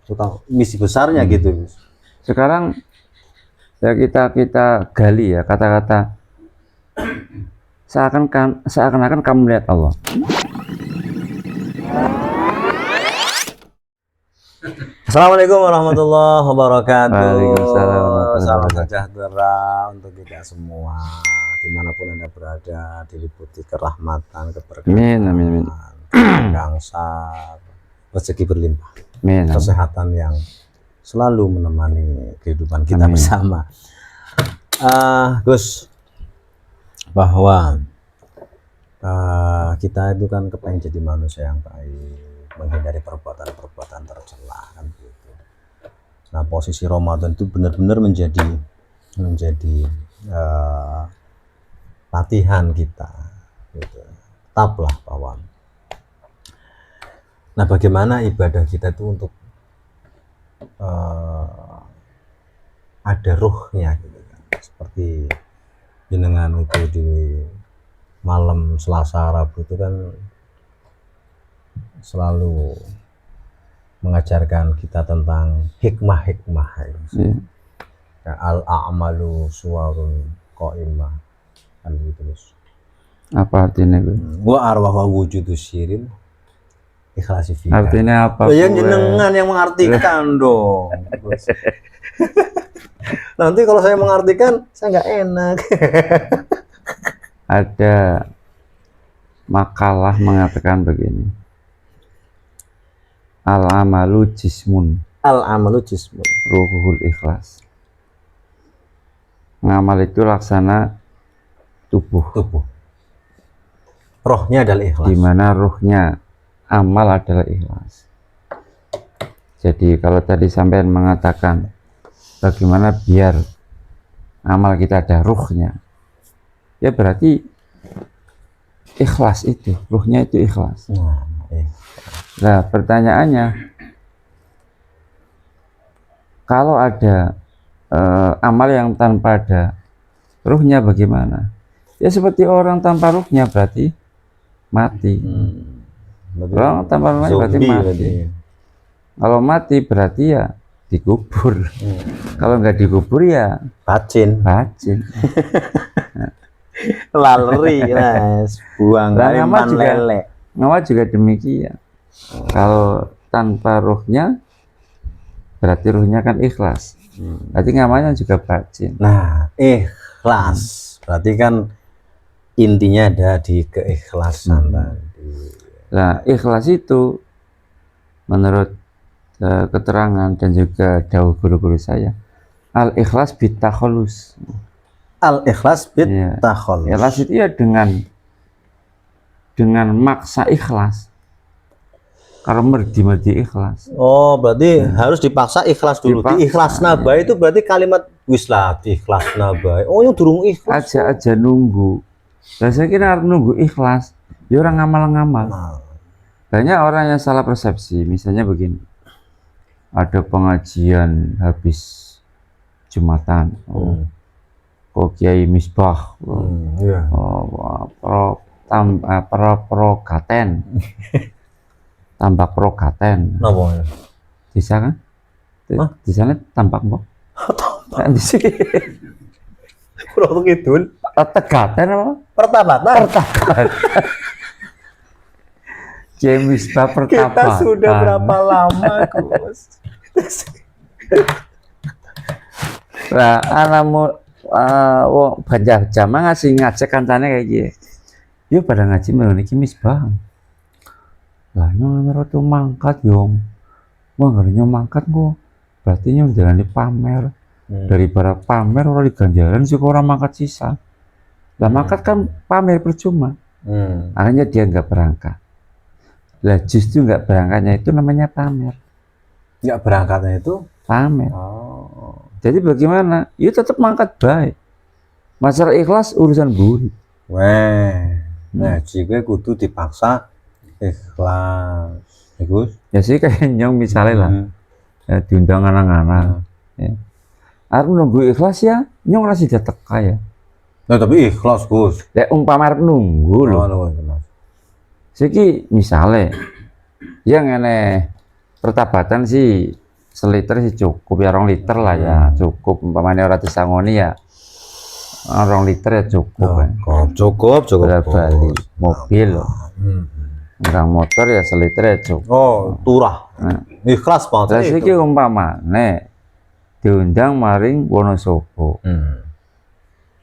tukang misi besarnya gitu. Sekarang ya kita gali ya kata-kata seakan-akan kamu melihat Allah. Assalamualaikum warahmatullahi wabarakatuh. Waalaikumsalam warahmatullahi Salam wabarakatuh. sejahtera untuk kita semua dimanapun Anda berada, diliputi kerahmatan, keberkahan, Amin. gangsar, rezeki berlimpah, Amin. kesehatan yang selalu menemani kehidupan kita Amin. bersama. Gus, bahwa kita itu kan kepengen jadi manusia yang baik, menghindari perbuatan-perbuatan tercela kan gitu. Nah, posisi Ramadan itu benar-benar menjadi latihan kita gitu. Tetaplah bahwa nah, bagaimana ibadah kita itu untuk ada ruhnya gitu kan. Seperti jenengan itu di malam Selasa Rabu itu kan selalu mengajarkan kita tentang hikmah-hikmah Ya. ya, al-a'malu suwarun qaimah kan gitu. Apa artinya gue? Wa arwaha wujudus syirin ikhlasi fiha. Artinya apa? Ya jenengan yang mengartikan dong. Nanti kalau saya mengartikan saya nggak enak. Ada makalah mengatakan begini. Al-amalu jismun, Al-amalu jismun, ruhul ikhlas. Ngamal itu laksana tubuh. Rohnya adalah ikhlas. Di mana ruhnya amal adalah ikhlas. Jadi kalau tadi sampean mengatakan bagaimana biar amal kita ada ruhnya, ya berarti ikhlas itu, ruhnya itu ikhlas. Nah, pertanyaannya, kalau ada amal yang tanpa ada ruhnya bagaimana? Ya seperti orang tanpa ruhnya berarti mati. Orang tanpa ruhnya berarti mati. Kalau mati berarti ya dikubur. Kalau nggak dikubur ya bacin. Lalri, mas, buang ngamal juga, lele. Ngamal juga demikian. Kalau tanpa ruhnya berarti ruhnya kan ikhlas. Berarti ngamalnya juga bacin. Nah, ikhlas berarti kan intinya ada di keikhlasan tadi. Nah, ikhlas itu menurut keterangan dan juga dawuh guru-guru saya, al-ikhlas bitakholus. Al-ikhlas bitakholus. Ikhlas itu ya dengan maksa ikhlas. Kalau merdi ikhlas. Oh, berarti harus dipaksa ikhlas dulu. Di ikhlas nabai itu berarti kalimat wislah ikhlas nabai. Oh, yang durung ikhlas. Aja nunggu. Nah, saya kira harus nunggu ikhlas. Ya orang ngamal-ngamal. Banyak orang yang salah persepsi. Misalnya begini. Ada pengajian habis Jumatan. Kok Kiai Misbah. Progaten. Tambak progaten. Napa? Bisa kan? Di sana tampak mbok. Kan di sini. Kurang kidul. Tegaten apa? Pertabatan. Kiai Misbah pertabatan. Kita sudah berapa lama, Gus? Lah anakmu wong banjar jamaah ngajak kancane kayak gini. Yo pada ngaji melu niki Misbah. Lah nyong tuh mangkat yong. Wah ngerinya mangkat kok. Berarti nyong jalani pamer. Daripada pamer orang diganjaran sih orang mangkat sisa. Lah mangkat kan pamer percuma. Akhirnya dia nggak berangkat. Lah justru nggak berangkatnya itu namanya pamer. Nggak berangkatnya itu pamer. Jadi bagaimana? Ya tetap mangkat baik. Masalah ikhlas urusan buri. Ngaji gue kudu dipaksa ikhlas. Gus. Ya sih kayak nyong misalnya lah. Ya, diundang anak-anak. Ya. Harus nunggu ikhlas ya, nyong masih jatuh kaya. Nah tapi ikhlas Gus. Ya umpama harus nunggu loh. Siki misalnya yang aneh pertabatan sih seliter sih cukup ya, 2 liter lah ya cukup. Umpamanya ora disangoni ya 2 liter ya cukup kan. Cukup. Bali mobil loh. Hmm. Orang motor ya seliter ya cukup. Oh, turah. Ikhlas banget Terus iki umpamane diundang maring Wonosobo.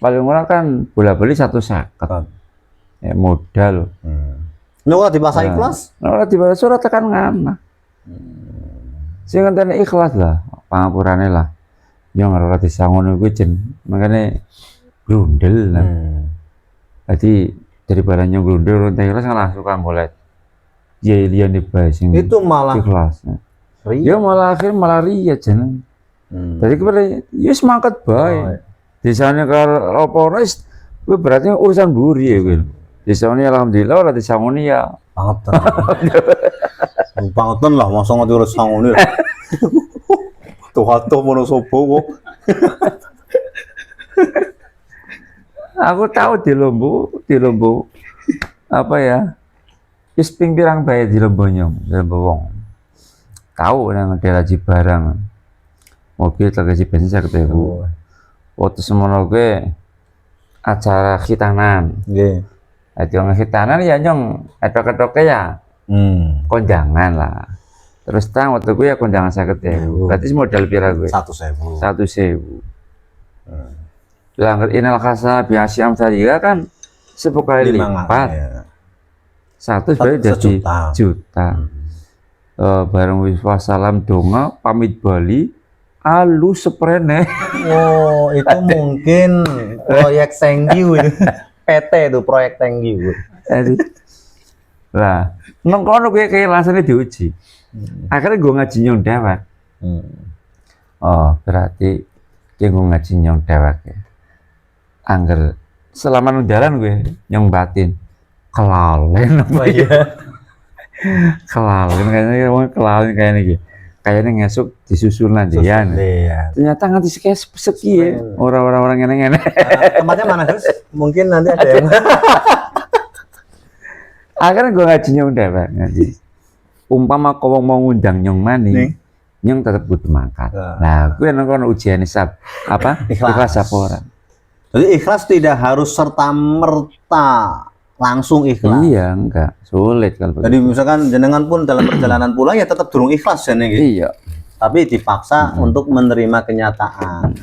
Paling murah kan bola-bali 150. Ya modal. Ora dipaksa ikhlas. Ora dibalas surat tekan ngana. Sing ngenteni ikhlas lah, pangapurane lah. Yo ora disangono kuwi jen makane grundel. Jadi daripada nyonggundul untuk ikhlas kan suka bolet. Ya liane bae sing Itu malah ikhlas. ria. Ya malah akhir malah ria jeneng. Jadi kepada ya semangat bae. Desane karo apa ora kuwi berarti urusan buri ya kuwi. Desane alhamdulillah ora disangoni ya. Bangetan lah, masa ngerti urus sangoni lah. Tuh Wonosobo kok. Aku tahu di Lombo apa ya? Wis ping pirang bae di Lombo wong. Tahu nang daerah Cibarang. Mobil tegesi bensin 50.000. Waktu semono gue acara khitanan. Nggih. Dadi wong khitanan ya nyong etok-etoke ya kondangan lah. Terus tang waktu gue ya kondangan 50.000. Berarti modal pira gue? 100.000. 100.000. Langgar inal khasa biasyam tadi kan 10 kali lipat. Satu sebenarnya jadi juta. Bareng wis wassalam donga pamit Bali alu seprene. Oh, itu mungkin proyek Tenggiu itu. PT itu proyek Tenggiu. Jadi lah nang kono gue kayak langsung diuji. Akhirnya gue ngaji nyong dewek. Oh, berarti gue ngaji nyong dewek ya. Angger selama nang jalan gue nyong batin kelalen apa ya? Kelalen kayaknya gitu. Kayaknya ngesuk disusul nandian. Ternyata nganti seki ya. Orang-orang ngene-ngene. Tempatnya mana, Gus? Mungkin nanti ada yang akhirnya gue ngaji nyong dewek ngaji. Umpama kau mau ngundang nyong mani, nyong tetap butuh mangkat. Nah, gue nongkrong ujian hisab apa? Ikhlas apa orang? Jadi ikhlas tidak harus serta merta langsung ikhlas. Iya, enggak sulit kalau. Jadi misalkan jenengan pun dalam perjalanan pulang ya tetap durung ikhlas ya nih. Iya. Tapi dipaksa untuk menerima kenyataan,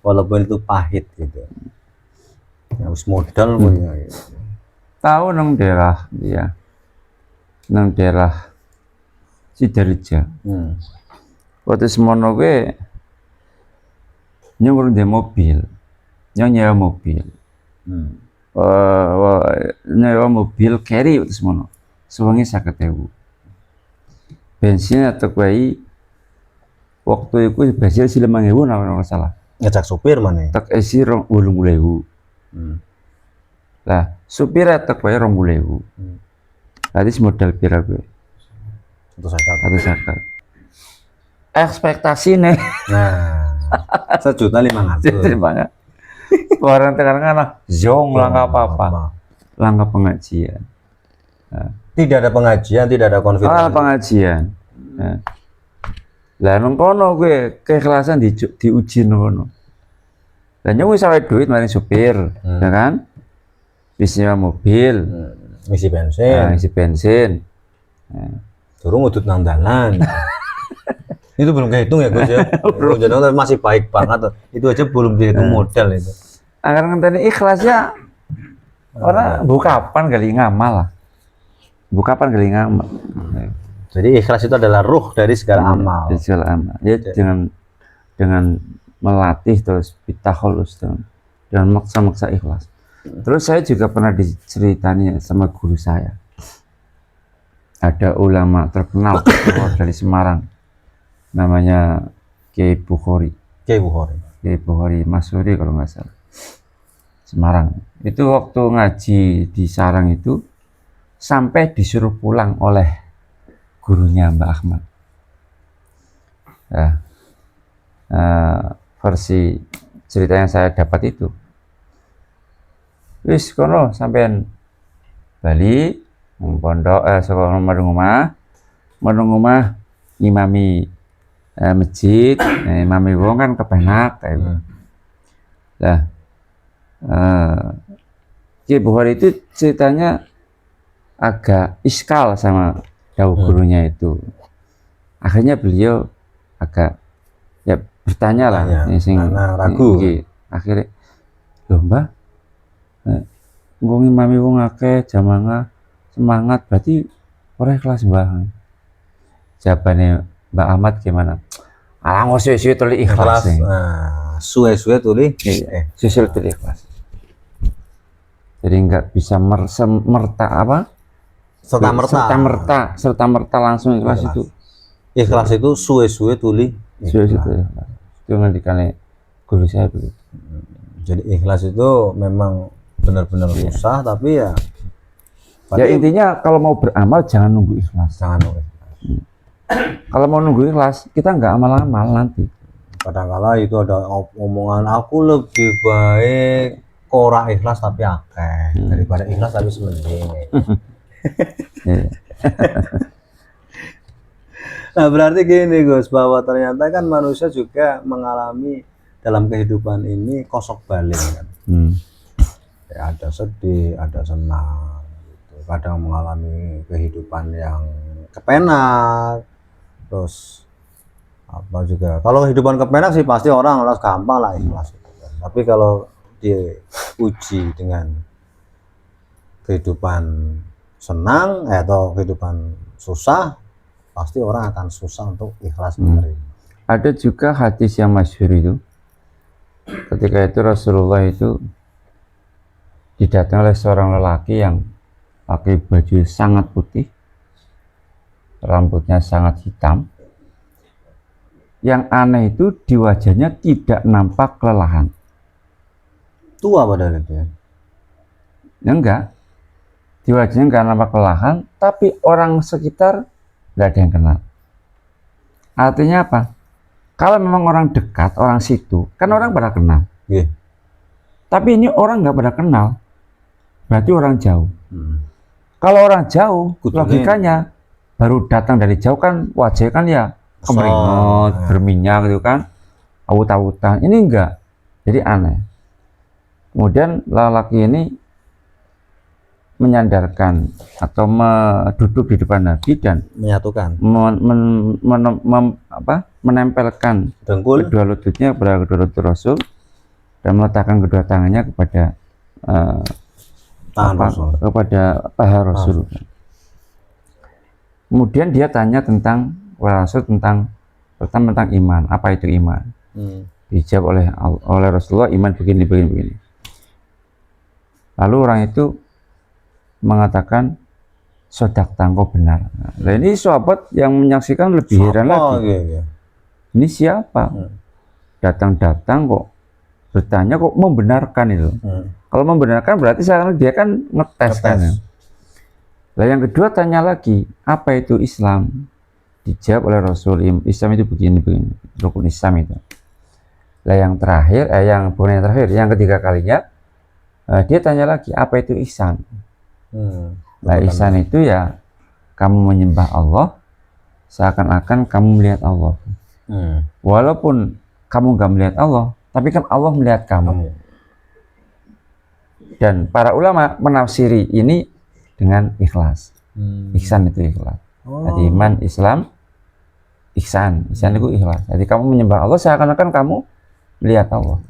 walaupun itu pahit gitu. Harus modal punya. Tahu nang daerah dia, nang daerah Sidoarjo. Waktu semono gue nyuruh dia mobil, nyewa mobil. Nyewa mobil carry waktu semono, sewangi 50.000. Bensin atau kue waktu itu bensin sih 5.000 nggak salah. Ngecek supir mana? Tak isi 20.000. Lah supir atau kue 20.000. Tadi modal pira gue? 150. Ekspektasi nih. Nah, 1.500.000. Orang tekan kan zong langkah apa? Langkah pengajian. Nah. Tidak ada pengajian, tidak ada konfirmasi. Pengajian. Nah. Lah nang kono gue keikhlasan diuji ngono. Lah nyong wis awake duit maring supir, ya kan? Wis nyewa mobil, ngisi bensin. Nah, ngisi bensin. Nah. Turun ngudut nang dalan. Itu belum kehitung ya Gus ya. Jangan masih baik banget. Itu aja belum dihitung modal itu. Agar ngenteni ikhlasnya orang bukapan kali ngamal lah. Bukapan kali ngamal. Jadi ikhlas itu adalah ruh dari segala amal. Dari segala amal. Ya dengan melatih terus bitakhulus dan maksa-maksa ikhlas. Terus saya juga pernah diceritanya sama guru saya. Ada ulama terkenal dari Semarang. Namanya Kiai Bukhari. Kiai Bukhari Masuri kalau nggak salah. Semarang. Itu waktu ngaji di sarang itu sampai disuruh pulang oleh gurunya Mbak Ahmad. Nah, versi cerita yang saya dapat itu. Wis kono sampean Bali pondok sekolah rumah ngimami masjid, mami wong kan kepenak kayak gitu. Nah, Ki Bukhari itu ceritanya agak iskal sama jauh gurunya itu. Akhirnya beliau agak ya bertanya lah, karena ragu. Akhirnya, loh mbah, ngomongin mami wong akeh jamangah semangat berarti orang ikhlas mbah. Jawabannya Mbak Ahmad gimana? Alah suwe-suwe tuli ikhlas. Nah, suwe-suwe tuli suwe-suwe tuli ikhlas. Jadi nggak bisa serta merta langsung ikhlas itu. Ikhlas itu suwe-suwe tuli ikhlas. Itu ngendikane guru saya begitu. Jadi ikhlas itu memang benar-benar susah, tapi ya intinya kalau mau beramal jangan nunggu ikhlas. Kalau mau nunggu ikhlas kita nggak amal-amal nanti. Kadang-kala itu ada omongan aku lebih baik ora ikhlas tapi akeh daripada ikhlas tapi semending. Nah berarti gini Gus, bahwa ternyata kan manusia juga mengalami dalam kehidupan ini kosok balik kan. Ya, ada sedih, ada senang gitu. Kadang mengalami kehidupan yang kepenak, terus apa juga. Kalau kehidupan kepenak sih pasti orang harus gampang lah ikhlas gitu kan. Tapi kalau diuji dengan kehidupan senang atau kehidupan susah, pasti orang akan susah untuk ikhlas menerima. Ada juga hadis yang masyhur itu, ketika itu Rasulullah itu didatangi oleh seorang lelaki yang pakai baju sangat putih, rambutnya sangat hitam. Yang aneh itu di wajahnya tidak nampak kelelahan. Tua padahal itu ya? Enggak, di wajahnya enggak nampak kelelahan, tapi orang sekitar enggak ada yang kenal. Artinya apa? Kalau memang orang dekat, orang situ, kan orang pada kenal. Tapi ini orang nggak pada kenal, berarti orang jauh. Kalau orang jauh, logikanya baru datang dari jauh kan wajahnya kan ya kemeringot, berminyak gitu kan, awut-awutan. Ini enggak, jadi aneh. Kemudian lelaki ini menyandarkan atau duduk di depan Nabi dan menyatukan, menempelkan kedua lututnya kepada kedua lutut Rasul dan meletakkan kedua tangannya kepada kepada paha Rasul. Kemudian dia tanya tentang Rasul tentang iman. Apa itu iman? Dijawab oleh Rasulullah, iman begini. Lalu orang itu mengatakan sodak tangko benar. Nah, ini sahabat yang menyaksikan lebih heran lagi. Ini siapa? Datang-datang kok bertanya kok membenarkan itu. Kalau membenarkan berarti sekarang dia kan ngetes kan. Nah, yang kedua tanya lagi, apa itu Islam? Dijawab oleh Rasul, Islam itu begini, rukun Islam itu. Nah, yang terakhir, yang ketiga kalinya, dia tanya lagi, apa itu ihsan? Nah, ihsan itu ya kamu menyembah Allah seakan-akan kamu melihat Allah. Walaupun kamu nggak melihat Allah, tapi kan Allah melihat kamu. Dan para ulama menafsiri ini dengan ikhlas. Ihsan itu ikhlas. Jadi iman, Islam, ihsan. Ihsan itu ikhlas. Jadi kamu menyembah Allah seakan-akan kamu melihat Allah.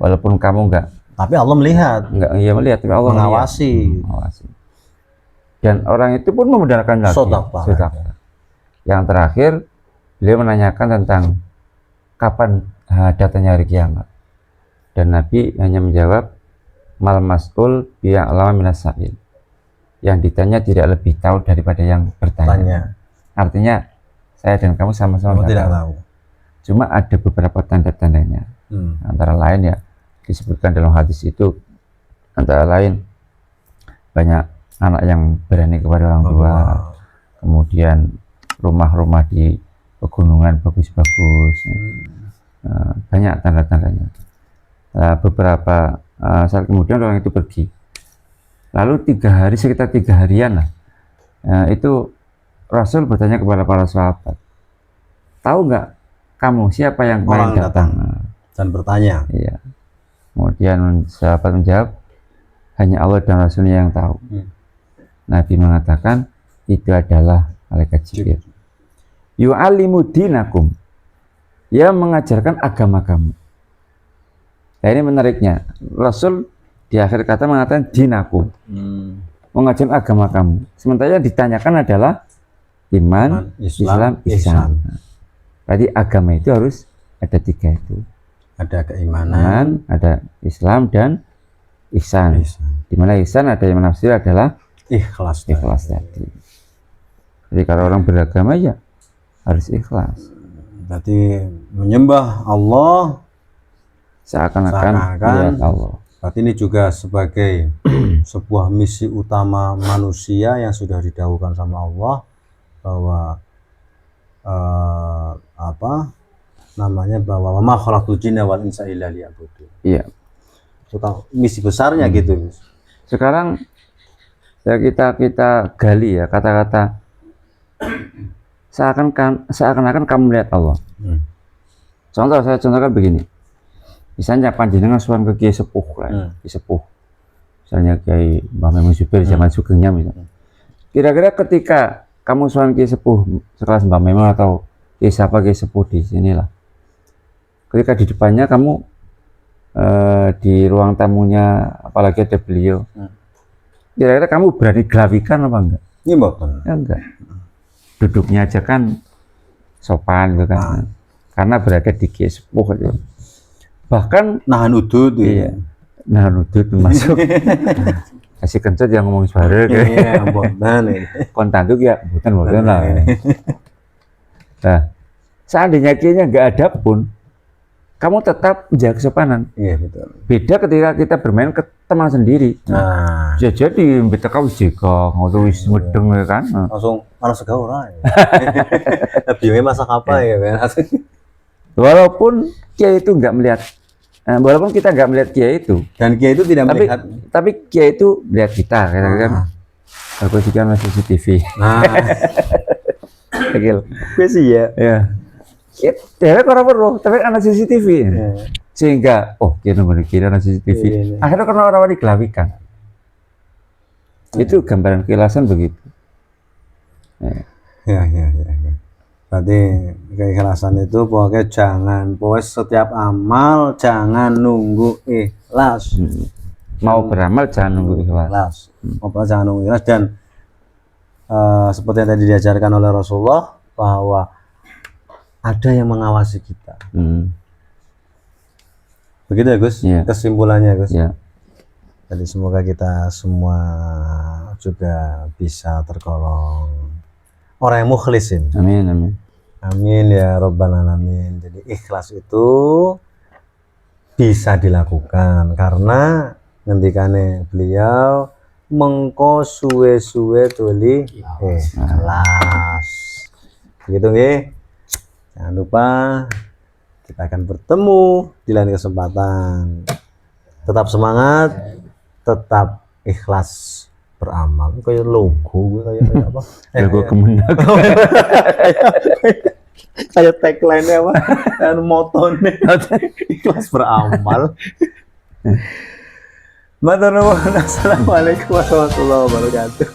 Walaupun kamu nggak. Tapi Allah melihat. Enggak, iya melihat, tapi Allah mengawasi. Dan orang itu pun membenarkan lagi. Yang terakhir, beliau menanyakan tentang kapan datanya hari kiamat. Dan Nabi hanya menjawab, mal mas'ul bi'a'lama minas sa'il. Yang ditanya tidak lebih tahu daripada yang bertanya. Artinya, saya dan kamu sama-sama tidak tahu. Cuma ada beberapa tanda-tandanya. Antara lain ya, disebutkan dalam hadis itu, antara lain banyak anak yang berani kepada orang tua, kemudian rumah-rumah di pegunungan bagus-bagus, banyak tanda-tandanya. Beberapa saat kemudian orang itu pergi, lalu sekitar 3 harian lah, itu Rasul bertanya kepada para sahabat, tahu nggak kamu siapa yang kemarin Orang datang. datang? Dan bertanya. Iya. Kemudian sahabat menjawab, hanya Allah dan Rasulnya yang tahu. Nabi mengatakan, itu adalah malaikat Jibril. Yu'allimu dinakum. Dia mengajarkan agama kamu. Nah ini menariknya. Rasul di akhir kata mengatakan dinakum. Mengajarkan agama kamu. Sementara yang ditanyakan adalah iman, Islam, ihsan. Tadi agama itu harus ada 3 itu. Ada keimanan, Ada Islam dan ihsan. Di mana ihsan ada yang menafsir adalah ikhlas. ikhlas tadi. Jadi kalau orang beragama ya harus ikhlas. Berarti menyembah Allah Seakan-akan melihat Allah. Berarti ini juga sebagai sebuah misi utama manusia yang sudah didahulukan sama Allah, bahwa bahwa ma khalaqtul jinna wal insa illa liya'budun. Iya. Itu misi besarnya gitu. Sekarang ya kita gali ya kata-kata seakan-akan kamu melihat Allah. Contoh saya contohkan begini. Misalnya panjenengan sowan ke Kiai Sepuh kan, Kiai Sepuh. Misalnya Kiai Mbah Memon Zubair zaman Sugengnya misalnya. Kira-kira ketika kamu sowan Kiai Sepuh sekelas Mbah Memon atau Kiai Sepuh di sinilah. Ketika di depannya kamu di ruang tamunya, apalagi ada beliau, kira-kira kamu berani gelawikan apa enggak? Ini bukan. Ya enggak. Duduknya aja kan sopan gitu kan, karena berada di Kiai Sepuh gitu. Bahkan nahan udut. Iya, nahan udut masuk. Kasih kencet yang ngomong suara gitu. Iya, bukan ini. Kontan tuh ya, bukan lah. Nah, seandainya Kiainya enggak ada pun, kamu tetap menjaga kesopanan. Iya, betul. Beda ketika kita bermain ke teman sendiri. Nah, jadi kita kau jeka ngono wis medeng ya kan. langsung sega ora. Biyonya masak apa ya kan? Walaupun Kiai itu enggak melihat, walaupun kita enggak melihat Kiai itu, dan Kiai itu tidak melihat, tapi Kiai itu melihat kita kan. Aku juga masih CCTV. Nah, Kecil. gue sih ya. Ya. Dia orang perlu, tapi ada CCTV. Sehingga, kita nunggu kira ada CCTV. Akhirnya karena orang-orang digelawikan. Itu gambaran keikhlasan begitu. Ya. Berarti keikhlasan itu pokoknya setiap amal jangan nunggu ikhlas. Mau beramal jangan nunggu ikhlas. Jangan nunggu ikhlas. Dan seperti yang tadi diajarkan oleh Rasulullah, bahwa ada yang mengawasi kita. Begitu ya Gus, kesimpulannya Gus. Ya. Jadi semoga kita semua juga bisa tergolong orang yang mukhlisin. Amin ya Rabbal Alamin. Jadi ikhlas itu bisa dilakukan karena ngendikane beliau mengko suwe-suwe tuli ikhlas. Begitu nggih. Jangan lupa kita akan bertemu di lain kesempatan. Tetap semangat, tetap ikhlas beramal. Kayak logo kayak apa? Logo Kemenag. Kayak tagline-nya apa? Dan motonya ikhlas beramal. Matur nuwun. Assalamualaikum warahmatullahi wabarakatuh.